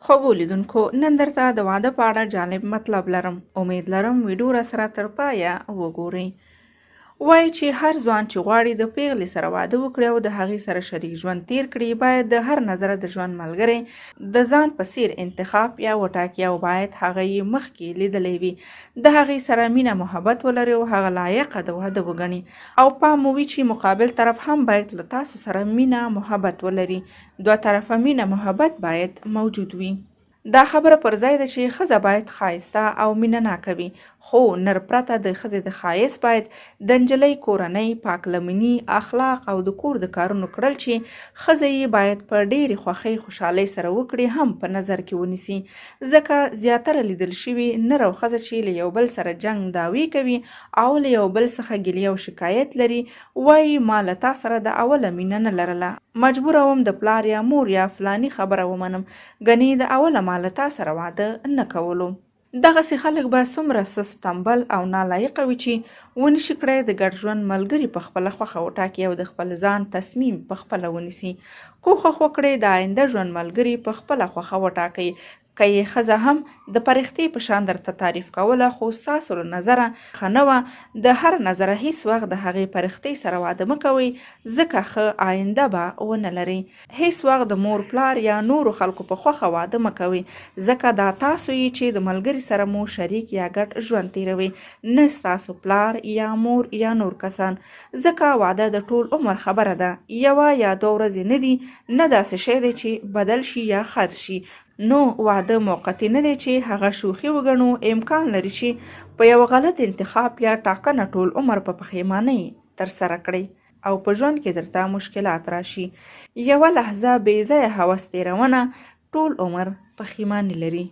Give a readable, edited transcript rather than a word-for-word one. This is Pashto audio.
خوږو لیدونکو نن درته د واده په اړه جالب مطلب لرم. امید لرم ویډیو را سره تر پایه وګورئ. وایي چې هر ځوان چې غواړي د پیغلې سره واده وکړي او د هغې سره شریک ژوند تیر کړي باید د هر نظره د ژوند ملګری د ځان په څیر انتخاب یا وټاکي او باید هغه یې مخکې لیدلی وي، د هغې سره مینه محبت ولري او هغه لایقه د واده وګڼي. او پام مو وي چې مقابل طرف هم باید له تاسو سره مینه محبت ولري. دوه طرفه مینه محبت باید موجود وي. دا خبره پر ځای ده چې ښځه باید ښایسته او مینه ناکه وي، خو نر پرته د ښځې د ښایست باید د نجلۍ کورنۍ، پاک لمني اخلاق او د کور د کارونو کړل چې ښځه یې باید په ډېرې خوښۍ خوشحالۍ سره وکړي هم په نظر کې ونیسي. ځکه زیاتره لیدل شوي نر او ښځه چې له یو بل سره جنګ دعوې کوي او له یو بل څخه ګیلې او شکایت لري، وایي ما له تا سره د اوله مینه نه لرله، مجبوره وم د پلار یا مور یا فلاني خبره ومنم، ګنې د اوله ما له تا سره واده نه کولو. دغسې خلک به څومره سست، تنبل او نالایقه وي چې ونشي کړی د ګډ ژوند ملګري په خپله خوښه وټاکي او د خپل ځان تصمیم په خپله ونیسي. کوښښ وکړئ د آینده ژوند ملګري په خپله خوښه وټاکئ. که یې ښځه هم د فرښتې په شان درته تعریف کوله خو ستاسو له نظره ښه نه وه، د هر نظره هیڅ وخت د هغې فرښتې سره واده مه کوئ، ځکه ښه آینده به ونه لرئ. هیڅ وخت د مور پلار یا نورو خلکو په خوښه واده مه کوئ، ځکه دا تاسو یې چې د ملګري سره مو شریک یا ګډ ژوند تیروي، نه ستاسو پلار یا مور یا نور کسان. ځکه واده د ټول عمر خبره ده، یوه یا دوه ورځې نه دي، نه داسې شی دی چې بدل شي یا خرڅ شي. نو واده موقتي نه دی چې هغه شوخي وګڼو. امکان لري چې په یو غلط انتخاب یا ټاکنه ټول عمر په پښیمانۍ ترسره کړئ او په ژوند کې درته مشکلات راشي. یوه لحظه بې ځایه هوس تیرونه ټول عمر پښیماني لري.